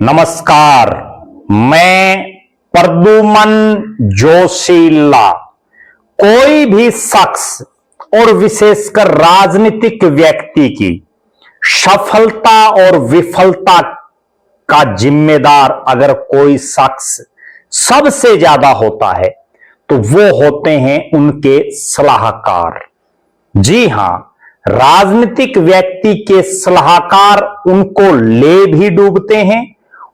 नमस्कार, मैं प्रद्युमन जोशीला। कोई भी शख्स और विशेषकर राजनीतिक व्यक्ति की सफलता और विफलता का जिम्मेदार अगर कोई शख्स सबसे ज्यादा होता है तो वो होते हैं उनके सलाहकार। जी हां, राजनीतिक व्यक्ति के सलाहकार उनको ले भी डूबते हैं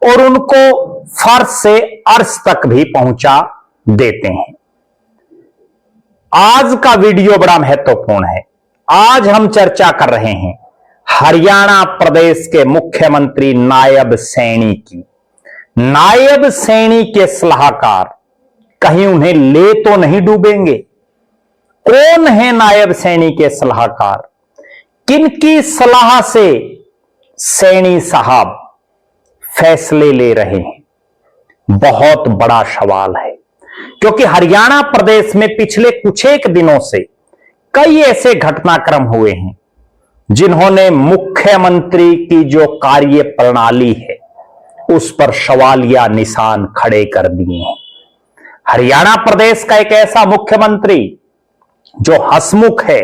और उनको फर्श से अर्श तक भी पहुंचा देते हैं। आज का वीडियो बड़ा महत्वपूर्ण है। आज हम चर्चा कर रहे हैं हरियाणा प्रदेश के मुख्यमंत्री नायब सैनी की। नायब सैनी के सलाहकार कहीं उन्हें ले तो नहीं डूबेंगे? कौन है नायब सैनी के सलाहकार? किनकी सलाह से सैनी साहब फैसले ले रहे हैं? बहुत बड़ा सवाल है, क्योंकि हरियाणा प्रदेश में पिछले कुछ एक दिनों से कई ऐसे घटनाक्रम हुए हैं जिन्होंने मुख्यमंत्री की जो कार्य प्रणाली है उस पर सवालिया निशान खड़े कर दिए हैं। हरियाणा प्रदेश का एक ऐसा मुख्यमंत्री जो हंसमुख है,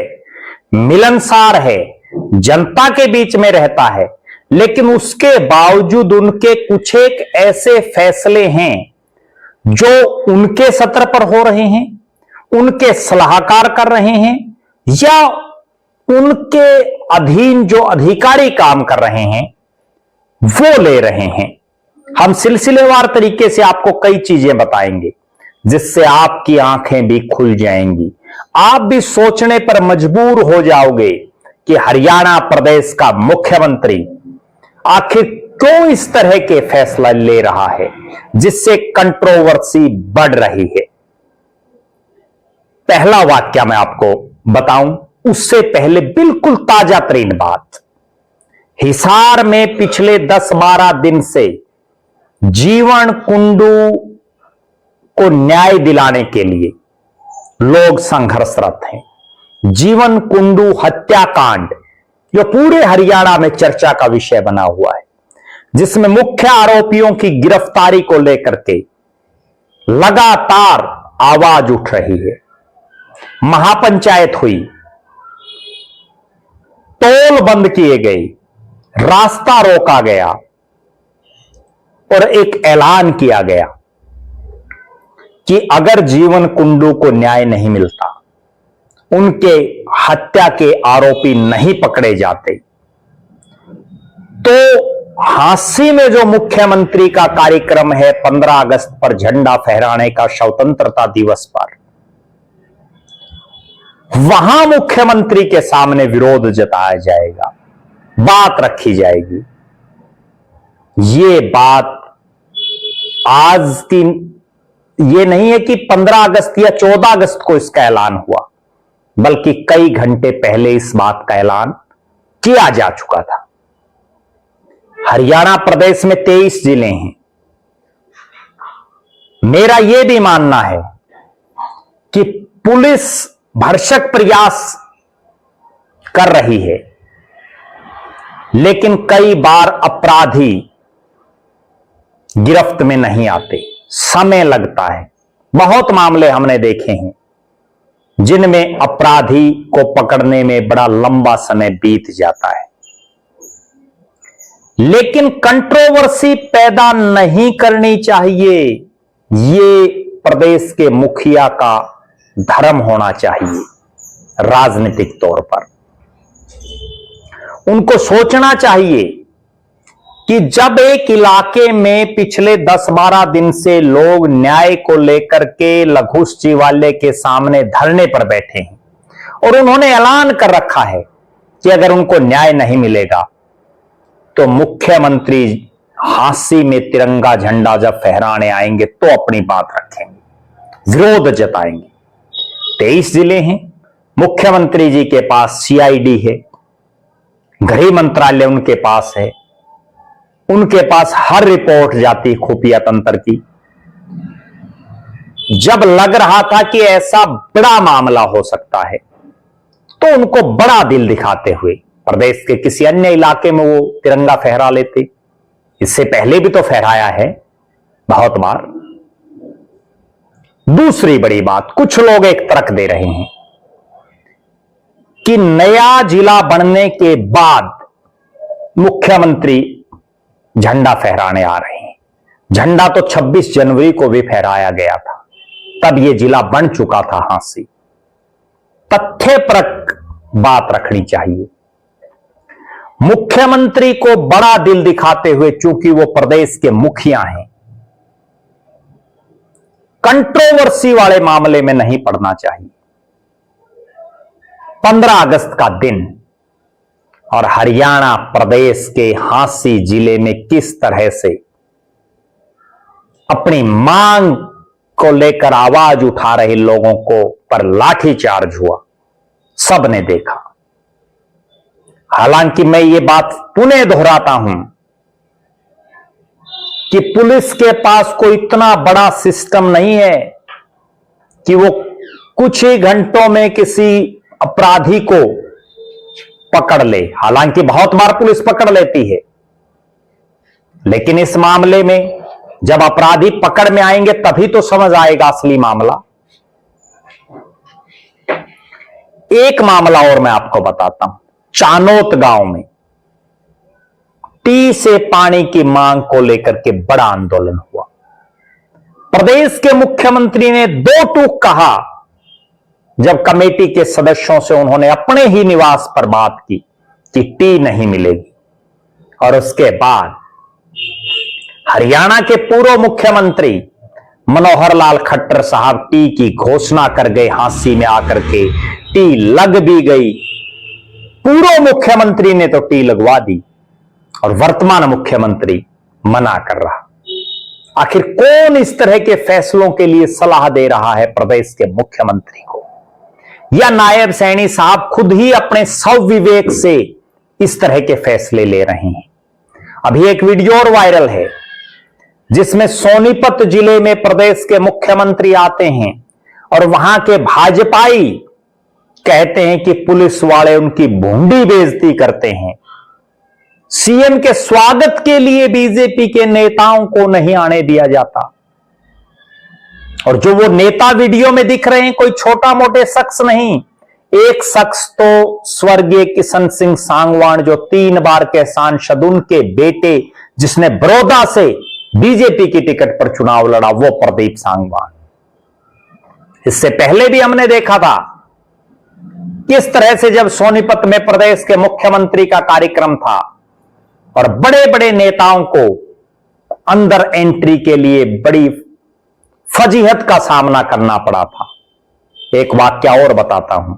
मिलनसार है, जनता के बीच में रहता है, लेकिन उसके बावजूद उनके कुछ एक ऐसे फैसले हैं जो उनके सत्र पर हो रहे हैं, उनके सलाहकार कर रहे हैं या उनके अधीन जो अधिकारी काम कर रहे हैं वो ले रहे हैं। हम सिलसिलेवार तरीके से आपको कई चीजें बताएंगे जिससे आपकी आंखें भी खुल जाएंगी। आप भी सोचने पर मजबूर हो जाओगे कि हरियाणा प्रदेश का मुख्यमंत्री आखिर क्यों इस तरह के फैसला ले रहा है जिससे कंट्रोवर्सी बढ़ रही है। पहला वाक्य मैं आपको बताऊं उससे पहले बिल्कुल ताजा तरीन बात। हिसार में पिछले 10-12 दिन से जीवन कुंडू को न्याय दिलाने के लिए लोग संघर्षरत हैं। जीवन कुंडू हत्याकांड जो पूरे हरियाणा में चर्चा का विषय बना हुआ है, जिसमें मुख्य आरोपियों की गिरफ्तारी को लेकर के लगातार आवाज उठ रही है। महापंचायत हुई, टोल बंद किए गए, रास्ता रोका गया और एक ऐलान किया गया कि अगर जीवन कुंडू को न्याय नहीं मिलता, उनके हत्या के आरोपी नहीं पकड़े जाते, तो हांसी में जो मुख्यमंत्री का कार्यक्रम है 15 अगस्त पर झंडा फहराने का, स्वतंत्रता दिवस पर, वहां मुख्यमंत्री के सामने विरोध जताया जाएगा, बात रखी जाएगी। ये बात आज की ये नहीं है कि 15 अगस्त या 14 अगस्त को इसका ऐलान हुआ, बल्कि कई घंटे पहले इस बात का ऐलान किया जा चुका था। हरियाणा प्रदेश में 23 जिले हैं। मेरा यह भी मानना है कि पुलिस भरसक प्रयास कर रही है, लेकिन कई बार अपराधी गिरफ्त में नहीं आते, समय लगता है। बहुत मामले हमने देखे हैं जिनमें अपराधी को पकड़ने में बड़ा लंबा समय बीत जाता है। लेकिन कंट्रोवर्सी पैदा नहीं करनी चाहिए, ये प्रदेश के मुखिया का धर्म होना चाहिए। राजनीतिक तौर पर उनको सोचना चाहिए कि जब एक इलाके में पिछले 10-12 दिन से लोग न्याय को लेकर के लघु सचिवालय के सामने धरने पर बैठे हैं और उन्होंने ऐलान कर रखा है कि अगर उनको न्याय नहीं मिलेगा तो मुख्यमंत्री हांसी में तिरंगा झंडा जब फहराने आएंगे तो अपनी बात रखेंगे, विरोध जताएंगे। 23 जिले हैं, मुख्यमंत्री जी के पास सीआईडी है, गृह मंत्रालय उनके पास है, उनके पास हर रिपोर्ट जाती खुफिया तंत्र की। जब लग रहा था कि ऐसा बड़ा मामला हो सकता है तो उनको बड़ा दिल दिखाते हुए प्रदेश के किसी अन्य इलाके में वो तिरंगा फहरा लेते, इससे पहले भी तो फहराया है बहुत बार। दूसरी बड़ी बात, कुछ लोग एक तर्क दे रहे हैं कि नया जिला बनने के बाद मुख्यमंत्री झंडा फहराने आ रहे हैं। झंडा तो 26 जनवरी को भी फहराया गया था, तब यह जिला बन चुका था हांसी। तथ्यपरक बात रखनी चाहिए। मुख्यमंत्री को बड़ा दिल दिखाते हुए, चूंकि वो प्रदेश के मुखिया हैं, कंट्रोवर्सी वाले मामले में नहीं पड़ना चाहिए। 15 अगस्त का दिन और हरियाणा प्रदेश के हांसी जिले में किस तरह से अपनी मांग को लेकर आवाज उठा रहे लोगों को पर लाठीचार्ज हुआ, सबने देखा। हालांकि मैं ये बात पुनः दोहराता हूं कि पुलिस के पास कोई इतना बड़ा सिस्टम नहीं है कि वो कुछ ही घंटों में किसी अपराधी को पकड़ ले। हालांकि बहुत बार पुलिस पकड़ लेती है, लेकिन इस मामले में जब अपराधी पकड़ में आएंगे तभी तो समझ आएगा असली मामला। एक मामला और मैं आपको बताता हूं। चानोत गांव में टी से पानी की मांग को लेकर के बड़ा आंदोलन हुआ। प्रदेश के मुख्यमंत्री ने दो टूक कहा जब कमेटी के सदस्यों से उन्होंने अपने ही निवास पर बात की कि टी नहीं मिलेगी, और उसके बाद हरियाणा के पूर्व मुख्यमंत्री मनोहर लाल खट्टर साहब टी की घोषणा कर गए। हांसी में आकर के टी लग भी गई। पूर्व मुख्यमंत्री ने तो टी लगवा दी और वर्तमान मुख्यमंत्री मना कर रहा। आखिर कौन इस तरह के फैसलों के लिए सलाह दे रहा है प्रदेश के मुख्यमंत्री को, या नायब सैनी साहब खुद ही अपने स्वविवेक से इस तरह के फैसले ले रहे हैं? अभी एक वीडियो और वायरल है जिसमें सोनीपत जिले में प्रदेश के मुख्यमंत्री आते हैं और वहां के भाजपाई कहते हैं कि पुलिस वाले उनकी भूंडी बेइज्जती करते हैं। सीएम के स्वागत के लिए बीजेपी के नेताओं को नहीं आने दिया जाता। और जो वो नेता वीडियो में दिख रहे हैं कोई छोटा मोटे शख्स नहीं। एक शख्स तो स्वर्गीय किशन सिंह सांगवान, जो 3 बार के सांसद, उनके बेटे जिसने बड़ौदा से बीजेपी की टिकट पर चुनाव लड़ा, वो प्रदीप सांगवान। इससे पहले भी हमने देखा था किस तरह से जब सोनीपत में प्रदेश के मुख्यमंत्री का कार्यक्रम था और बड़े बड़े नेताओं को अंदर एंट्री के लिए बड़ी फजीहत का सामना करना पड़ा था। एक वाक्य और बताता हूं।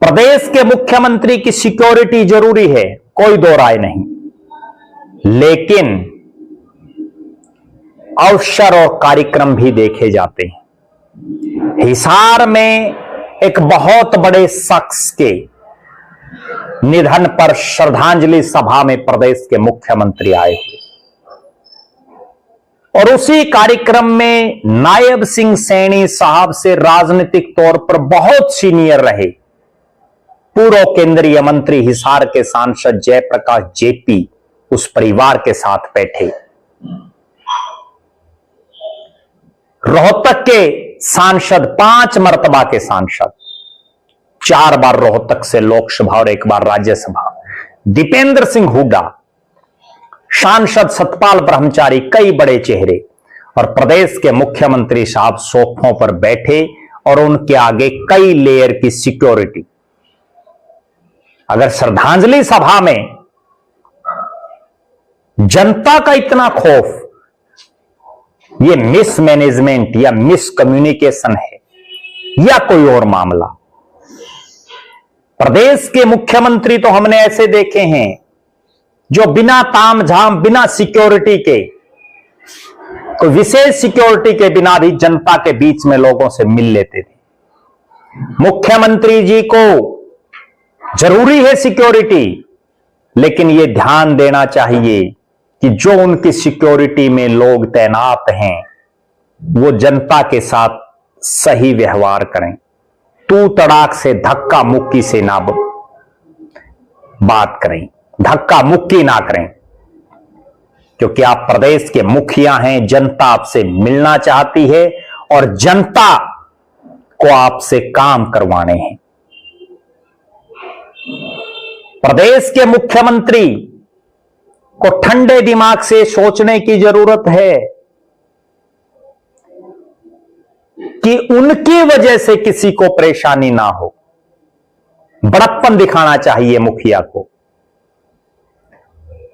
प्रदेश के मुख्यमंत्री की सिक्योरिटी जरूरी है, कोई दो राय नहीं, लेकिन अवसर और कार्यक्रम भी देखे जाते हैं। हिसार में एक बहुत बड़े शख्स के निधन पर श्रद्धांजलि सभा में प्रदेश के मुख्यमंत्री आए हुए, और उसी कार्यक्रम में नायब सिंह सैनी साहब से राजनीतिक तौर पर बहुत सीनियर रहे पूर्व केंद्रीय मंत्री हिसार के सांसद जयप्रकाश जेपी उस परिवार के साथ बैठे। रोहतक के सांसद, 5 मर्तबा के सांसद, 4 बार रोहतक से लोकसभा और 1 बार राज्यसभा, दीपेंद्र सिंह हुड्डा, सांसद सतपाल ब्रह्मचारी, कई बड़े चेहरे, और प्रदेश के मुख्यमंत्री साहब सोफों पर बैठे और उनके आगे कई लेयर की सिक्योरिटी। अगर श्रद्धांजलि सभा में जनता का इतना खौफ, ये मिसमैनेजमेंट या मिसकम्युनिकेशन है या कोई और मामला? प्रदेश के मुख्यमंत्री तो हमने ऐसे देखे हैं जो बिना तामझाम, बिना सिक्योरिटी के, कोई विशेष सिक्योरिटी के बिना भी जनता के बीच में लोगों से मिल लेते थे। मुख्यमंत्री जी को जरूरी है सिक्योरिटी, लेकिन यह ध्यान देना चाहिए कि जो उनकी सिक्योरिटी में लोग तैनात हैं वो जनता के साथ सही व्यवहार करें, तू तड़ाक से, धक्का मुक्की से ना बात करें। धक्का मुक्की ना करें, क्योंकि आप प्रदेश के मुखिया हैं। जनता आपसे मिलना चाहती है और जनता को आपसे काम करवाने हैं। प्रदेश के मुख्यमंत्री को ठंडे दिमाग से सोचने की जरूरत है कि उनकी वजह से किसी को परेशानी ना हो। बड़प्पन दिखाना चाहिए मुखिया को।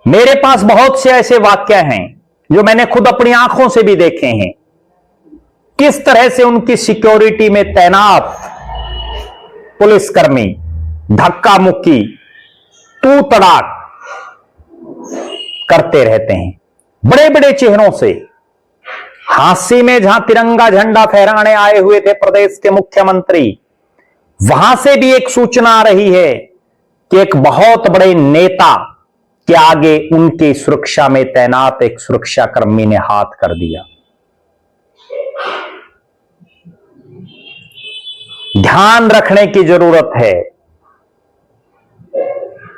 मेरे पास बहुत से ऐसे वाक्य हैं जो मैंने खुद अपनी आंखों से भी देखे हैं, किस तरह से उनकी सिक्योरिटी में तैनात पुलिसकर्मी धक्का मुक्की तू तड़ाक करते रहते हैं। बड़े बड़े चेहरों से हांसी में जहां तिरंगा झंडा फहराने आए हुए थे प्रदेश के मुख्यमंत्री, वहां से भी एक सूचना आ रही है कि एक बहुत बड़े नेता के आगे उनकी सुरक्षा में तैनात एक सुरक्षाकर्मी ने हाथ कर दिया। ध्यान रखने की जरूरत है।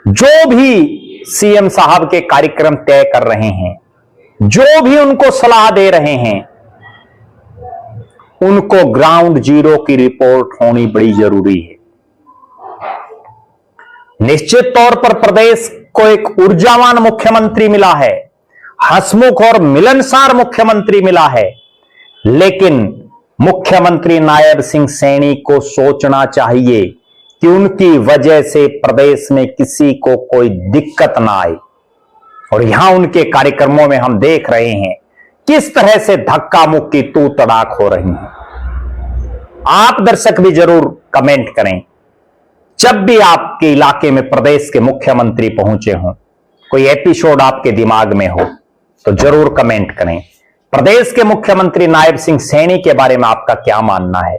जो भी सीएम साहब के कार्यक्रम तय कर रहे हैं, जो भी उनको सलाह दे रहे हैं, उनको ग्राउंड जीरो की रिपोर्ट होनी बड़ी जरूरी है। निश्चित तौर पर प्रदेश को एक ऊर्जावान मुख्यमंत्री मिला है, हंसमुख और मिलनसार मुख्यमंत्री मिला है, लेकिन मुख्यमंत्री नायब सिंह सैनी को सोचना चाहिए कि उनकी वजह से प्रदेश में किसी को कोई दिक्कत ना आए। और यहां उनके कार्यक्रमों में हम देख रहे हैं किस तरह से धक्का मुक्की तू तड़ाक हो रही है। आप दर्शक भी जरूर कमेंट करें, जब भी आपके इलाके में प्रदेश के मुख्यमंत्री पहुंचे हों, कोई एपिसोड आपके दिमाग में हो तो जरूर कमेंट करें। प्रदेश के मुख्यमंत्री नायब सिंह सैनी के बारे में आपका क्या मानना है,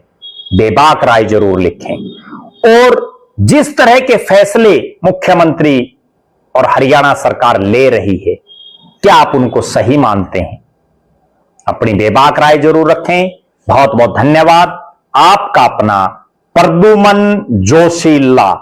बेबाक राय जरूर लिखें। और जिस तरह के फैसले मुख्यमंत्री और हरियाणा सरकार ले रही है, क्या आप उनको सही मानते हैं? अपनी बेबाक राय जरूर रखें। बहुत बहुत धन्यवाद। आपका अपना प्रद्युमन जोशीला।